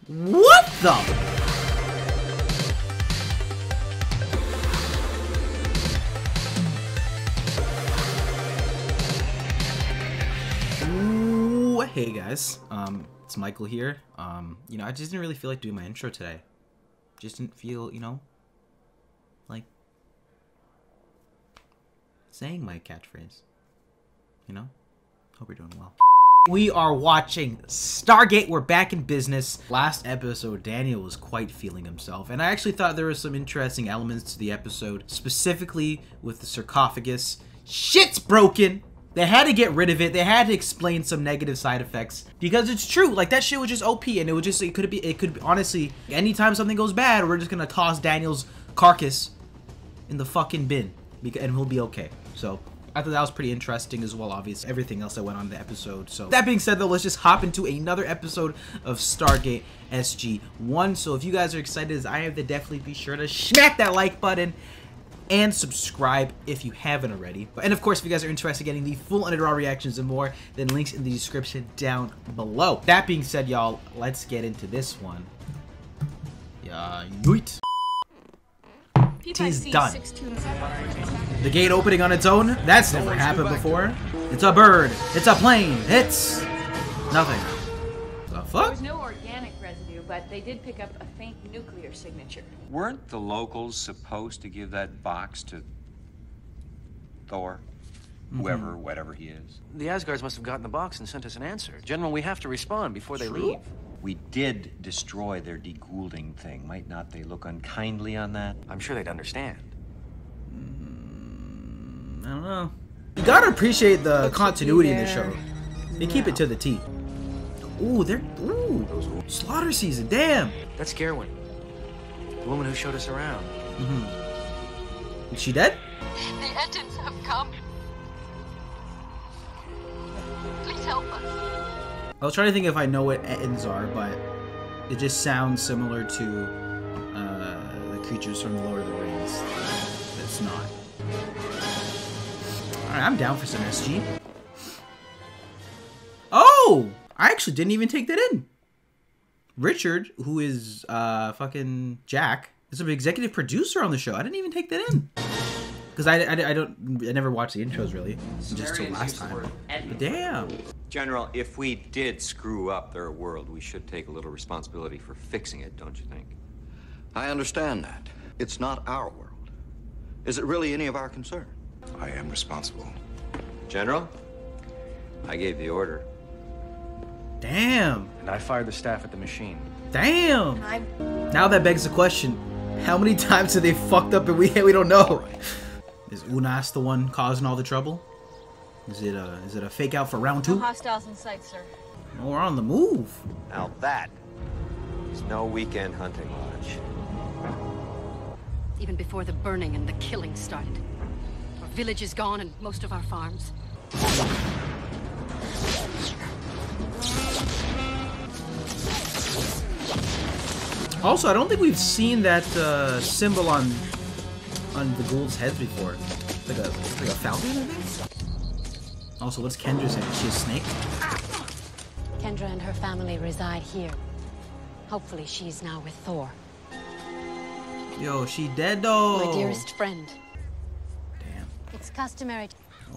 What the? Ooh, hey guys, it's Michael here. You know, I just didn't really feel like doing my intro today. Just didn't feel, you know, like saying my catchphrase. You know? Hope you're doing well. We are watching Stargate. We're back in business. Last episode, Daniel was quite feeling himself, and I actually thought there were some interesting elements to the episode, specifically with the sarcophagus. Shit's broken. They had to get rid of it. They had to explain some negative side effects because it's true. Like, that shit was just OP, and it could be honestly, anytime something goes bad, we're just gonna toss Daniel's carcass in the fucking bin, and he'll be okay. So I thought that was pretty interesting as well, obviously, everything else that went on in the episode. So that being said, though, let's just hop into another episode of Stargate SG-1. So if you guys are excited as I am, then definitely be sure to smack that like button and subscribe if you haven't already. And of course, if you guys are interested in getting the full underdog reactions and more, then links in the description down below. That being said, y'all, let's get into this one. Yeah, yeet. He's done. The gate opening on its own? That's never happened before. It's a bird. It's a plane. It's nothing. The fuck? There was no organic residue, but they did pick up a faint nuclear signature. Weren't the locals supposed to give that box to Thor? Whoever, whatever he is. The Asgards must have gotten the box and sent us an answer. General, we have to respond before they leave. We did destroy their de-Goulding thing. Might not they look unkindly on that? I'm sure they'd understand. I don't know. You gotta appreciate the continuity in the show. They keep it to the T. Ooh, ooh, slaughter season, damn! That's Gerwin, the woman who showed us around. Is she dead? The Ettins have come. Please help us. I was trying to think if I know what Ettins are, but it just sounds similar to the creatures from the Lord of the Rings. It's not. Alright, I'm down for some SG. Oh! I actually didn't even take that in. Richard, who is fucking Jack, is an executive producer on the show. I didn't even take that in. Because I never watched the intros really, just till last time. But damn. General, if we did screw up their world, we should take a little responsibility for fixing it, don't you think? I understand that. It's not our world. Is it really any of our concern? I am responsible. General, I gave the order. Damn. And I fired the staff at the machine. Damn. Now that begs the question: how many times have they fucked up and we don't know? Is Unas the one causing all the trouble? Is it a fake out for round 2? No hostiles in sight, sir. Oh, we're on the move. Now that is no weekend hunting lodge. Even before the burning and the killing started. Our village is gone and most of our farms. Also, I don't think we've seen that symbol on the ghouls' heads before. It's like a falcon, I think? Also, what's Kendra's head? Is she a snake? Kendra and her family reside here. Hopefully she's now with Thor. Yo, she dead though. My dearest friend. Damn. It's customary.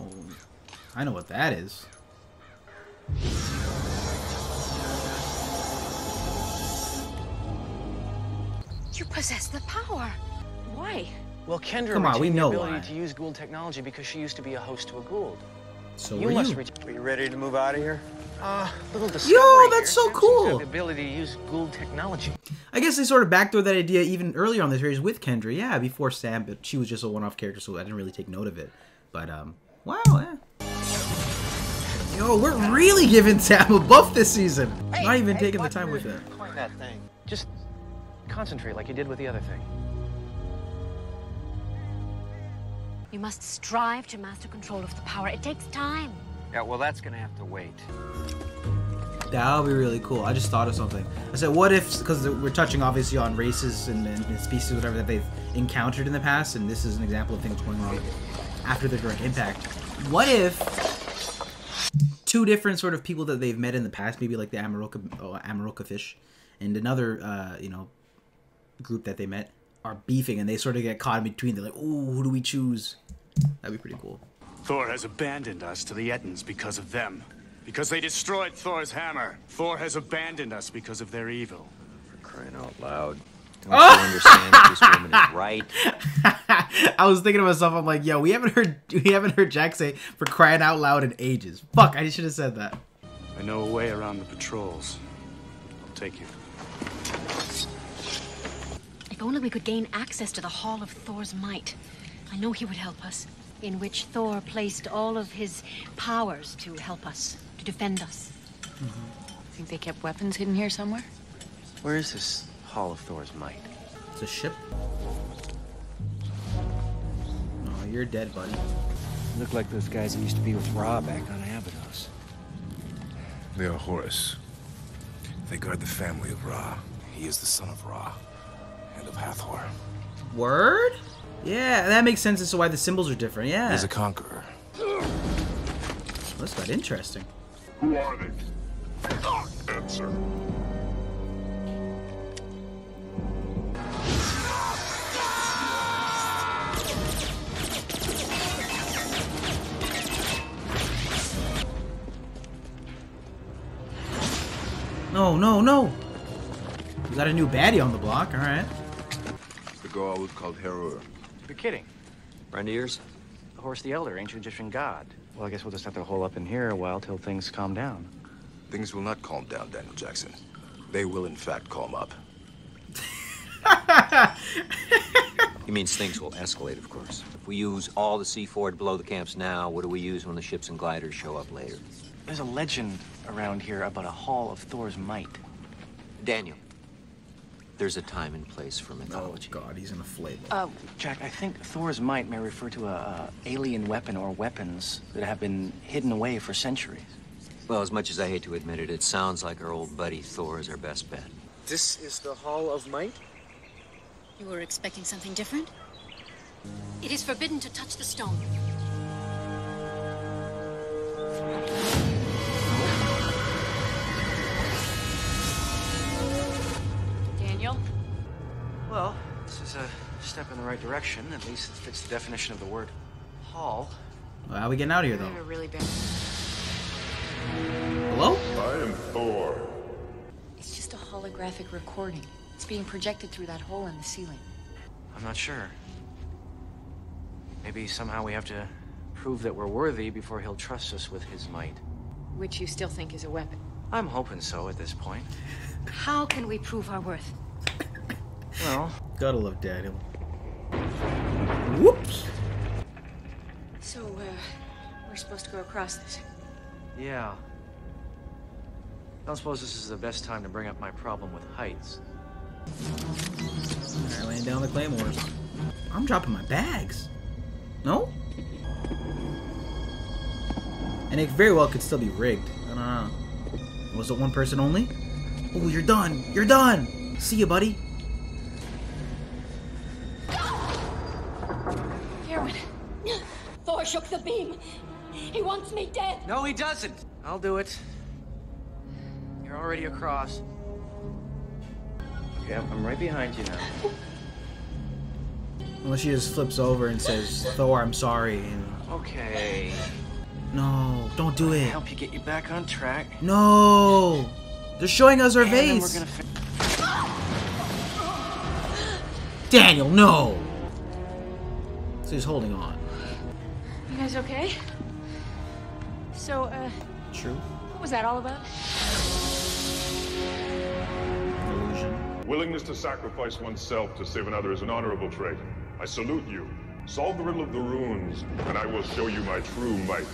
Oh, I know what that is. You possess the power. Why? Well, Kendra Come on, we retained know the ability why. to use Gould technology because she used to be a host to a Gould. So You are must you. Are you ready to move out of here? Little discovery Yo, that's here. so She seems to cool. have the ability to use Gould technology. I guess they sort of backdoored that idea even earlier on the series with Kendra. Yeah, before Sam, but she was just a one-off character, so I didn't really take note of it. But, wow, yeah. Yo, we're really giving Sam a buff this season. Not even taking the time with it. Point that thing. Just concentrate like you did with the other thing. You must strive to master control of the power. It takes time. Yeah, well, that's gonna have to wait. That would be really cool. I just thought of something. I said, what if, because we're touching obviously on races and species, whatever, that they've encountered in the past, and this is an example of things going on after the direct impact. What if two different sort of people that they've met in the past, maybe like the Amaroka fish, and another, group that they met are beefing, and they sort of get caught in between. They're like, "Ooh, who do we choose?" That'd be pretty cool. Thor has abandoned us to the Ettins because of them. Because they destroyed Thor's hammer. Thor has abandoned us because of their evil. For crying out loud. Don't you understand that this woman is right? I was thinking to myself, I'm like, yo, we haven't heard Jack say "for crying out loud" in ages. Fuck, I should have said that. I know a way around the patrols. I'll take you. If only we could gain access to the Hall of Thor's Might. I know he would help us. In which Thor placed all of his powers to help us, to defend us. Think they kept weapons hidden here somewhere? Where is this Hall of Thor's Might? It's a ship. Oh, you're dead, buddy. Look like those guys who used to be with Ra back on Abydos. They are Horus. They guard the family of Ra. He is the son of Ra and of Hathor. Word? Yeah, that makes sense as to why the symbols are different. Yeah. He's a conqueror. That's quite interesting. Who are they? Answer. No, no, no! We got a new baddie on the block, alright. The girl was called Hera. You're kidding. Friend of yours? Horus the Elder, ancient Egyptian god. Well, I guess we'll just have to hole up in here a while till things calm down. Things will not calm down, Daniel Jackson. They will, in fact, calm up. He means things will escalate, of course. If we use all the C4 to blow the camps now, what do we use when the ships and gliders show up later? There's a legend around here about a Hall of Thor's Might. Daniel, there's a time and place for mythology. Oh, God, he's gonna flame. Jack, I think Thor's Might may refer to a alien weapon or weapons that have been hidden away for centuries. Well, as much as I hate to admit it, it sounds like our old buddy Thor is our best bet. This is the Hall of Might? You were expecting something different? It is forbidden to touch the stone. Daniel? Well, this is a step in the right direction. At least it fits the definition of the word hall. Well, how are we getting out of here, I have though? a really bad... Hello? I am Thor. It's just a holographic recording. It's being projected through that hole in the ceiling. I'm not sure. Maybe somehow we have to prove that we're worthy before he'll trust us with his might. Which you still think is a weapon. I'm hoping so at this point. How can we prove our worth? Well, Gotta love Daniel. Whoops! So, we're supposed to go across this. yeah. Don't suppose this is the best time to bring up my problem with heights. Alright, laying down the claymores. I'm dropping my bags. No? And it very well could still be rigged. I don't know. Was it one person only? Oh, you're done! You're done! See you, buddy. Erwin! Thor shook the beam. He wants me dead. No, he doesn't! I'll do it. You're already across. Okay, I'm right behind you now. Unless she just flips over and says, "Thor, I'm sorry." And... Okay. No, don't do it. Help you get you back on track. No! They're showing us our And then vase. we're gonna Daniel, no! So he's holding on. You guys okay? So, True. what was that all about? Illusion. Willingness to sacrifice oneself to save another is an honorable trait. I salute you. Solve the riddle of the runes, and I will show you my true might.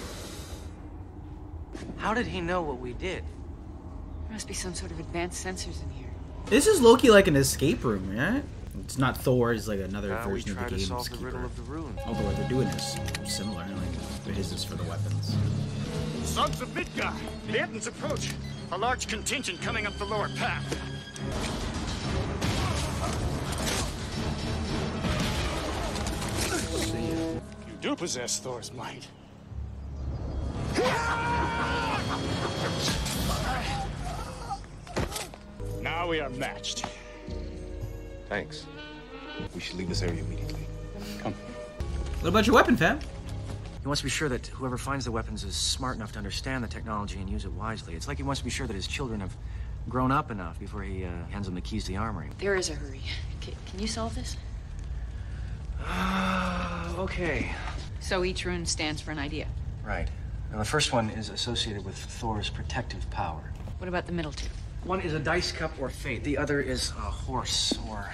How did he know what we did? There must be some sort of advanced sensors in here. This is low-key like an escape room, right? It's not Thor, it's like another Now we version of try the to game's solve the keeper. riddle of the runes. Although what they're doing is similar, like it is this for the weapons. Sons of Midgard, the Ettins approach. A large contingent coming up the lower path. You do possess Thor's might. Now Now we are matched. Thanks. We should leave this area immediately. Come. What about your weapon, fam? He wants to be sure that whoever finds the weapons is smart enough to understand the technology and use it wisely. It's like he wants to be sure that his children have grown up enough before he hands them the keys to the armory. There is a hurry. Can you solve this? Okay. So each rune stands for an idea. Right. Now, the first one is associated with Thor's protective power. What about the middle two? One is a dice cup or fate. The other is a horse or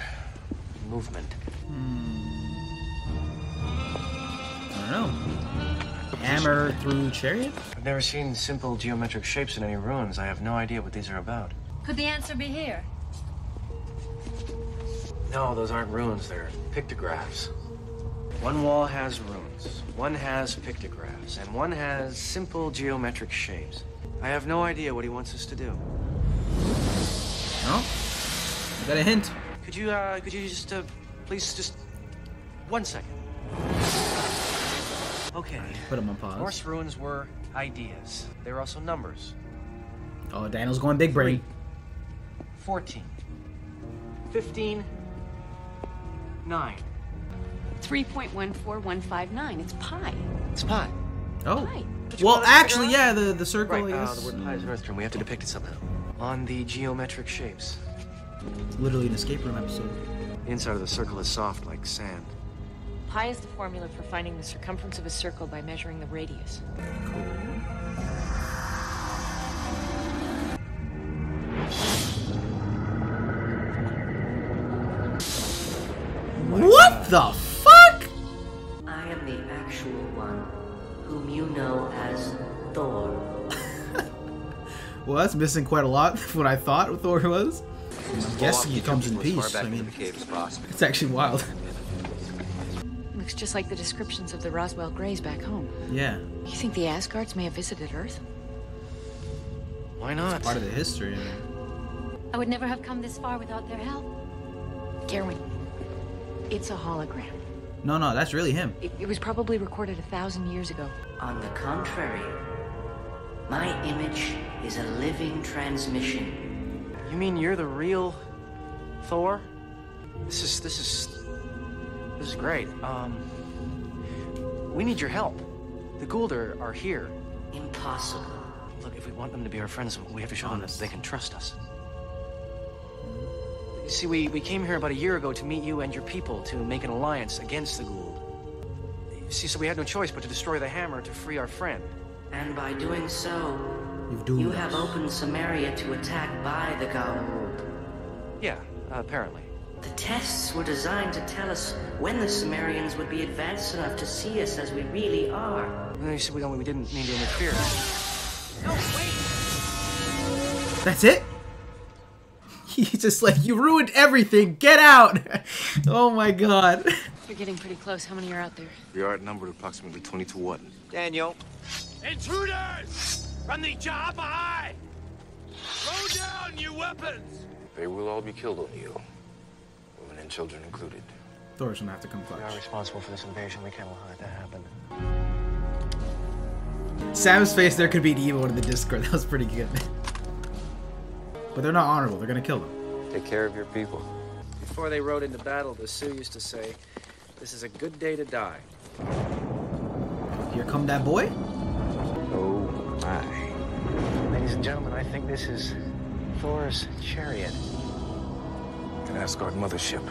movement. I don't know. Hammer through Chariot? I've never seen simple geometric shapes in any runes. I have no idea what these are about. Could the answer be here? No, those aren't runes. They're pictographs. One wall has runes, one has pictographs, and one has simple geometric shapes. I have no idea what he wants us to do. No? I got a hint. Could you just, please, just 1 second? Okay. Put him on pause. Norse runes were ideas. They were also numbers. Oh, Daniel's going big brain. 14. 15. 9. 3.14159. It's pi. It's pi. Oh. Pi. Well, actually, yeah, the circle, Right, I guess. the word pi is an Earth term. We have to depict it somehow. On the geometric shapes. Literally an escape room episode. The inside of the circle is soft like sand. Pi is the formula for finding the circumference of a circle by measuring the radius. What the fuck? I am the actual one, whom you know as Thor. Well, that's missing quite a lot of what I thought Thor was. I'm guessing he comes in peace. I mean, it's actually wild. Looks just like the descriptions of the Roswell Greys back home. Yeah. You think the Asgards may have visited Earth? Why not? It's part of the history. I would never have come this far without their help. Gerwin, it's a hologram. No, that's really him. It was probably recorded 1,000 years ago. On the contrary, my image is a living transmission. You mean you're the real Thor? This is great. We need your help. The Gould are here. Impossible. Look, if we want them to be our friends, we have to show them that they can trust us. You see, we came here about a year ago to meet you and your people, to make an alliance against the Gould. You see, so we had no choice but to destroy the hammer to free our friend. And by doing so, you have opened Samaria to attack by the Gould. Yeah, apparently. The tests were designed to tell us when the Sumerians would be advanced enough to see us as we really are. You see, we didn't mean to interfere. No, wait! That's it? He's just like, you ruined everything. Get out! Oh my god. You're getting pretty close. How many are out there? We are outnumbered approximately 20 to 1. Daniel. Intruders! From the job high! Throw down your weapons! They will all be killed on you. Women and children included. Thor's gonna have to come clutch. We are responsible for this invasion. We can't allow it to happen. Sam's face there could be an emo in the Discord. That was pretty good. But they're not honorable. They're gonna kill them. Take care of your people. Before they rode into battle, the Sioux used to say, "This is a good day to die." Here come that boy. Oh my. Ladies and gentlemen, I think this is Thor's Chariot. An Asgard mothership.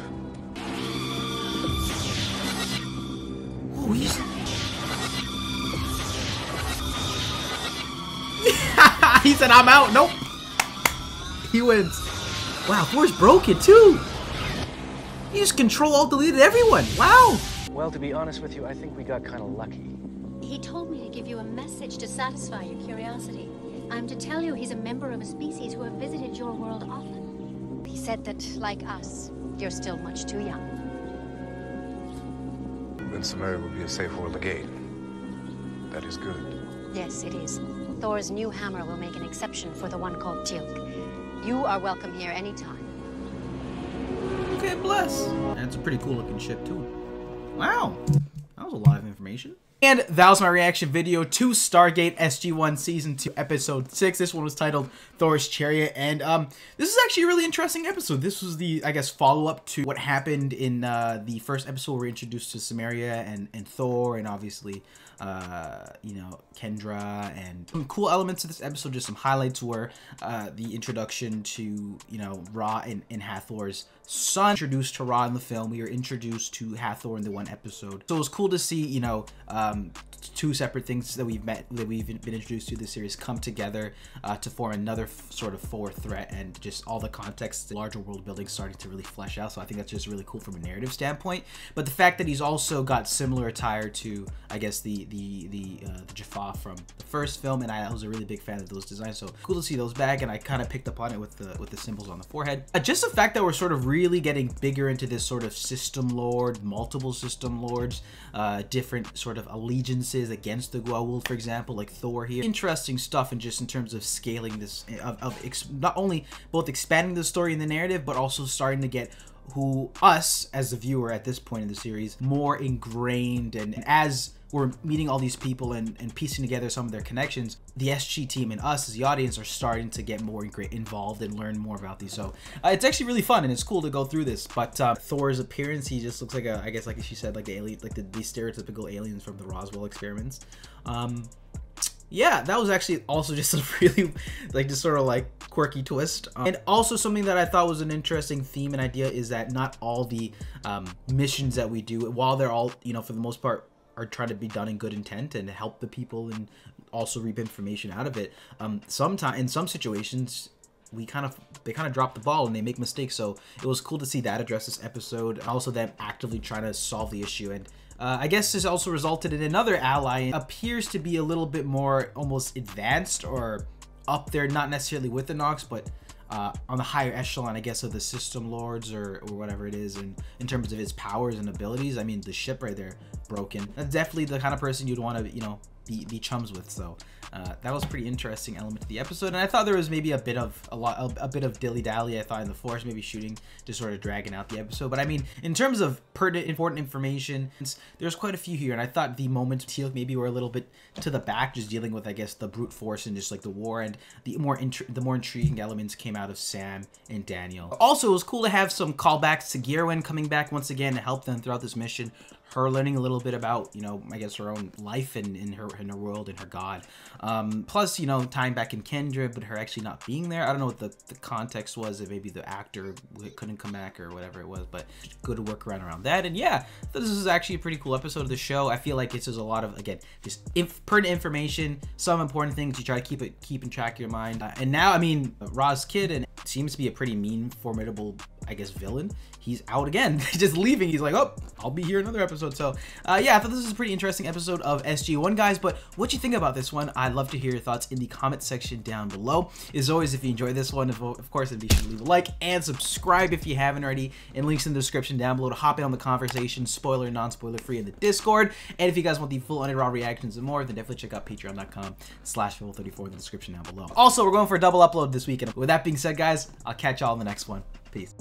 Oh, he said, I'm out. Nope. He wins. Wow, Thor's broken too. He just control-alt-deleted everyone. Wow. Well, to be honest with you, I think we got kind of lucky. He told me to give you a message to satisfy your curiosity. I'm to tell you he's a member of a species who have visited your world often. He said that, like us, you're still much too young. Then Samaria will be a safe world to gate. That is good. Yes, it is. Thor's new hammer will make an exception for the one called Tilk. You are welcome here anytime. Okay, bless. And it's a pretty cool looking ship too. Wow. That was a lot of information. And that was my reaction video to Stargate SG-1 Season 2 Episode 6. This one was titled Thor's Chariot, and this is actually a really interesting episode. This was the, I guess, follow-up to what happened in the first episode where we're introduced to Samaria and Thor, and obviously, you know, Kendra, and some cool elements of this episode. Just some highlights were the introduction to, you know, Ra and Hathor's son. Introduced to Ra in the film. We were introduced to Hathor in the one episode. So it was cool to see, you know, two separate things that we've been introduced to this series come together to form another sort of fourth threat, and just all the context, the larger world building starting to really flesh out. So I think that's just really cool from a narrative standpoint. But the fact that he's also got similar attire to, I guess, the Jaffa from the first film, and I was a really big fan of those designs. So cool to see those back, and I kind of picked up on it with the symbols on the forehead. Just the fact that we're sort of really getting bigger into this sort of system lord, multiple system lords, different sort of allegiances against the Goa'uld, for example, like Thor here. Interesting stuff, and just in terms of scaling this, not only both expanding the story and the narrative, but also starting to get us as the viewer at this point in the series more ingrained, and as we're meeting all these people and piecing together some of their connections, the SG team and us as the audience are starting to get more involved and learn more about these. So it's actually really fun, and it's cool to go through this. But Thor's appearance, he just looks like a, I guess, like she said, like the alien, like the stereotypical aliens from the Roswell experiments. Yeah, that was actually also just a really, like, just sort of like quirky twist. And also something that I thought was an interesting theme and idea is that not all the missions that we do, while they're all, you know, for the most part, are trying to be done in good intent and help the people and also reap information out of it. Sometimes in some situations, they kind of drop the ball and they make mistakes. So it was cool to see that address this episode. Also them actively trying to solve the issue. And I guess this also resulted in another ally. Appears to be a little bit more almost advanced or up there, not necessarily with the Nox, but on the higher echelon, I guess, of the system lords or whatever it is, and in terms of his powers and abilities. I mean, the ship right there, broken. That's definitely the kind of person you'd want to, you know, be chums with. So that was a pretty interesting element to the episode, and I thought there was maybe a bit of dilly-dally, I thought, in the Force, maybe shooting, just sort of dragging out the episode. But I mean, in terms of important information, there's quite a few here, and I thought the moments Teal'c maybe were a little bit to the back, just dealing with, I guess, the brute force and just like the war, and the more intriguing elements came out of Sam and Daniel. Also, it was cool to have some callbacks to Gerwin coming back once again to help them throughout this mission. Her learning a little bit about, you know, I guess, her own life and in her world and her god. Plus, you know, tying back in Kendra, but her actually not being there. I don't know what the context was, if maybe the actor couldn't come back or whatever it was, but good work around that. And yeah, this is actually a pretty cool episode of the show. I feel like this is a lot of, again, just pertinent information, some important things you try to keep in track of your mind. And now, I mean, Ra's kid, and seems to be a pretty mean, formidable, I guess, villain. He's out again, just leaving. He's like, oh, I'll be here another episode. So yeah, I thought this was a pretty interesting episode of SG-1, guys. But what you think about this one, I'd love to hear your thoughts in the comment section down below. As always, if you enjoyed this one, of course, then be sure to leave a like and subscribe if you haven't already, and links in the description down below to hop in on the conversation, spoiler and non-spoiler free, in the Discord. And if you guys want the full raw reactions and more, then definitely check out patreon.com/Fable34 in the description down below. Also, we're going for a double upload this weekend. With that being said, guys, I'll catch y'all in the next one. Peace.